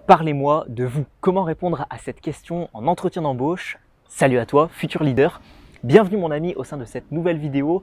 Parlez-moi de vous. Comment répondre à cette question en entretien d'embauche? Salut à toi, futur leader. Bienvenue mon ami au sein de cette nouvelle vidéo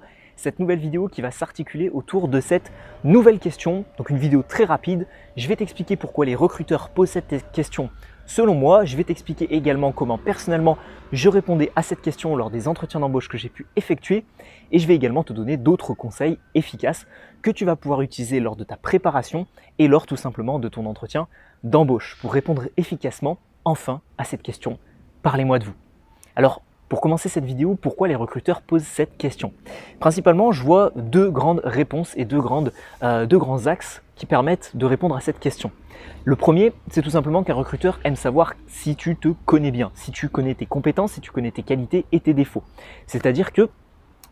qui va s'articuler autour de cette nouvelle question. Donc une vidéo très rapide. Je vais t'expliquer pourquoi les recruteurs posent cette question selon moi. Je vais t'expliquer également comment personnellement je répondais à cette question lors des entretiens d'embauche que j'ai pu effectuer. Et je vais également te donner d'autres conseils efficaces que tu vas pouvoir utiliser lors de ta préparation et lors tout simplement de ton entretien d'embauche pour répondre efficacement enfin à cette question. Parlez-moi de vous. Alors, pour commencer cette vidéo, pourquoi les recruteurs posent cette question? Principalement, je vois deux grandes réponses et deux grands axes qui permettent de répondre à cette question. Le premier, c'est tout simplement qu'un recruteur aime savoir si tu te connais bien, si tu connais tes compétences, si tu connais tes qualités et tes défauts. C'est-à-dire que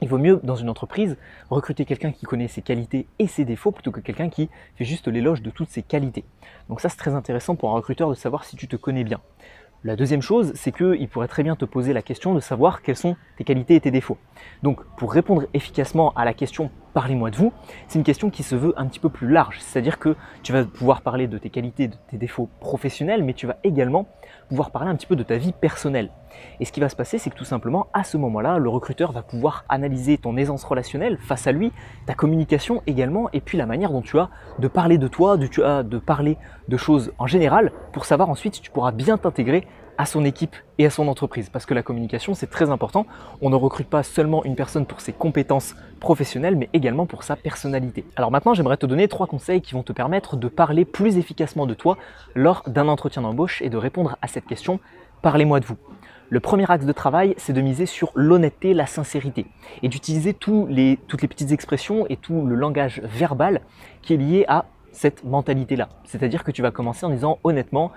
il vaut mieux dans une entreprise recruter quelqu'un qui connaît ses qualités et ses défauts plutôt que quelqu'un qui fait juste l'éloge de toutes ses qualités. Donc ça, c'est très intéressant pour un recruteur de savoir si tu te connais bien. La deuxième chose, c'est qu'il pourrait très bien te poser la question de savoir quelles sont tes qualités et tes défauts. Donc pour répondre efficacement à la question « Parlez-moi de vous », c'est une question qui se veut un petit peu plus large. C'est-à-dire que tu vas pouvoir parler de tes qualités, de tes défauts professionnels, mais tu vas également pouvoir parler un petit peu de ta vie personnelle. Et ce qui va se passer, c'est que tout simplement, à ce moment-là, le recruteur va pouvoir analyser ton aisance relationnelle face à lui, ta communication également, et puis la manière dont tu as de parler de toi, de parler de choses en général, pour savoir ensuite si tu pourras bien t'intégrer à son équipe et à son entreprise. Parce que la communication, c'est très important. On ne recrute pas seulement une personne pour ses compétences professionnelles, mais également pour sa personnalité. Alors maintenant, j'aimerais te donner 3 conseils qui vont te permettre de parler plus efficacement de toi lors d'un entretien d'embauche et de répondre à cette question « Parlez-moi de vous ». Le premier axe de travail, c'est de miser sur l'honnêteté, la sincérité et d'utiliser toutes les petites expressions et tout le langage verbal qui est lié à cette mentalité-là. C'est-à-dire que tu vas commencer en disant honnêtement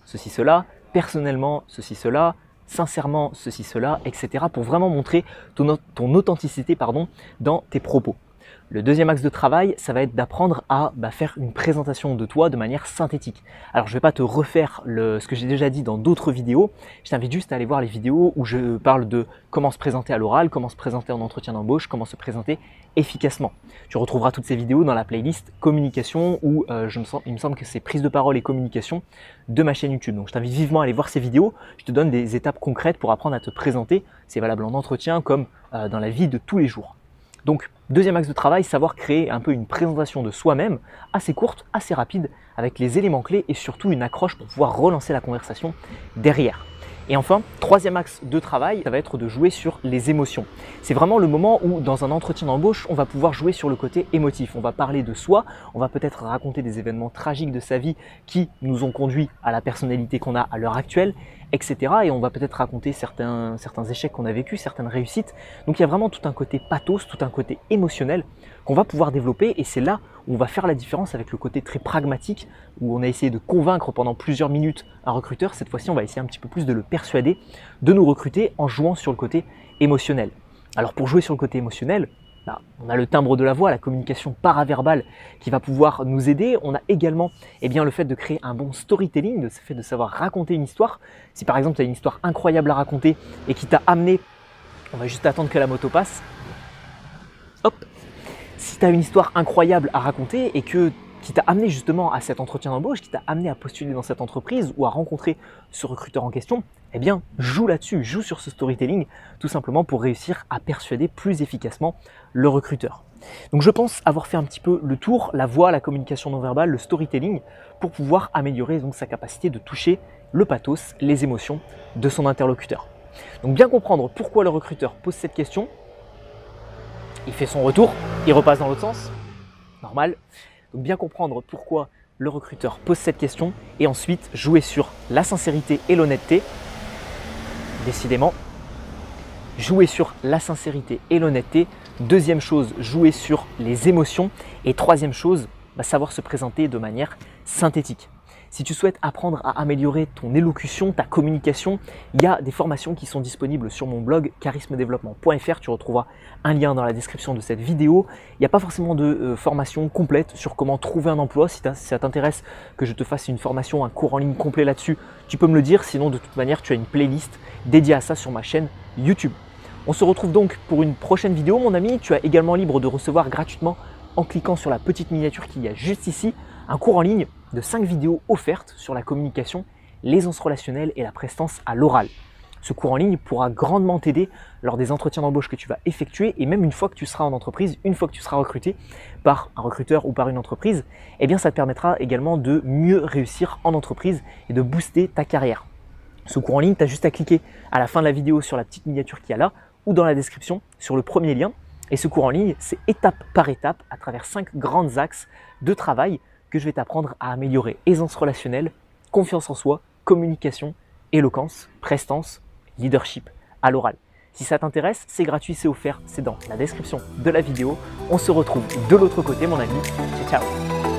ceci, cela, personnellement ceci, cela, sincèrement ceci, cela, etc. pour vraiment montrer ton authenticité dans tes propos. Le deuxième axe de travail, ça va être d'apprendre à faire une présentation de toi de manière synthétique. Alors je ne vais pas te refaire ce que j'ai déjà dit dans d'autres vidéos, je t'invite juste à aller voir les vidéos où je parle de comment se présenter à l'oral, comment se présenter en entretien d'embauche, comment se présenter efficacement. Tu retrouveras toutes ces vidéos dans la playlist communication où il me semble que c'est prise de parole et communication de ma chaîne YouTube. Donc je t'invite vivement à aller voir ces vidéos, je te donne des étapes concrètes pour apprendre à te présenter, c'est valable en entretien comme dans la vie de tous les jours. Donc, deuxième axe de travail, savoir créer un peu une présentation de soi-même, assez courte, assez rapide, avec les éléments clés et surtout une accroche pour pouvoir relancer la conversation derrière. Et enfin, troisième axe de travail, ça va être de jouer sur les émotions. C'est vraiment le moment où, dans un entretien d'embauche, on va pouvoir jouer sur le côté émotif. On va parler de soi, on va peut-être raconter des événements tragiques de sa vie qui nous ont conduit à la personnalité qu'on a à l'heure actuelle, etc. Et on va peut-être raconter certains échecs qu'on a vécus, certaines réussites. Donc il y a vraiment tout un côté pathos, tout un côté émotionnel qu'on va pouvoir développer et c'est là où on va faire la différence avec le côté très pragmatique où on a essayé de convaincre pendant plusieurs minutes un recruteur. Cette fois-ci, on va essayer un petit peu plus de le persuader de nous recruter en jouant sur le côté émotionnel. Alors pour jouer sur le côté émotionnel, on a le timbre de la voix, la communication paraverbale qui va pouvoir nous aider. On a également le fait de créer un bon storytelling, le fait de savoir raconter une histoire. Si par exemple tu as une histoire incroyable à raconter et qui t'a amené, on va juste attendre que la moto passe. Hop. Si tu as une histoire incroyable à raconter et qui t'a amené justement à cet entretien d'embauche, qui t'a amené à postuler dans cette entreprise ou à rencontrer ce recruteur en question, joue là-dessus, joue sur ce storytelling tout simplement pour réussir à persuader plus efficacement le recruteur. Donc je pense avoir fait un petit peu le tour, la voix, la communication non verbale, le storytelling pour pouvoir améliorer donc sa capacité de toucher le pathos, les émotions de son interlocuteur. Donc bien comprendre pourquoi le recruteur pose cette question. Il fait son retour, il repasse dans l'autre sens, normal. Donc bien comprendre pourquoi le recruteur pose cette question et ensuite jouer sur la sincérité et l'honnêteté. Décidément, jouer sur la sincérité et l'honnêteté. Deuxième chose, jouer sur les émotions. Et troisième chose, savoir se présenter de manière synthétique. Si tu souhaites apprendre à améliorer ton élocution, ta communication, il y a des formations qui sont disponibles sur mon blog charismedéveloppement.fr. Tu retrouveras un lien dans la description de cette vidéo. Il n'y a pas forcément de formation complète sur comment trouver un emploi. Si ça t'intéresse que je te fasse une formation, un cours en ligne complet là-dessus, tu peux me le dire. Sinon, de toute manière, tu as une playlist dédiée à ça sur ma chaîne YouTube. On se retrouve donc pour une prochaine vidéo, mon ami. Tu es également libre de recevoir gratuitement en cliquant sur la petite miniature qu'il y a juste ici, un cours en ligne de 5 vidéos offertes sur la communication, l'aisance relationnelle et la prestance à l'oral. Ce cours en ligne pourra grandement t'aider lors des entretiens d'embauche que tu vas effectuer et même une fois que tu seras en entreprise, une fois que tu seras recruté par un recruteur ou par une entreprise, eh bien ça te permettra également de mieux réussir en entreprise et de booster ta carrière. Ce cours en ligne, tu as juste à cliquer à la fin de la vidéo sur la petite miniature qu'il y a là ou dans la description sur le premier lien. Et ce cours en ligne, c'est étape par étape à travers 5 grands axes de travail que je vais t'apprendre à améliorer aisance relationnelle, confiance en soi, communication, éloquence, prestance, leadership à l'oral. Si ça t'intéresse, c'est gratuit, c'est offert, c'est dans la description de la vidéo. On se retrouve de l'autre côté, mon ami. Ciao, ciao.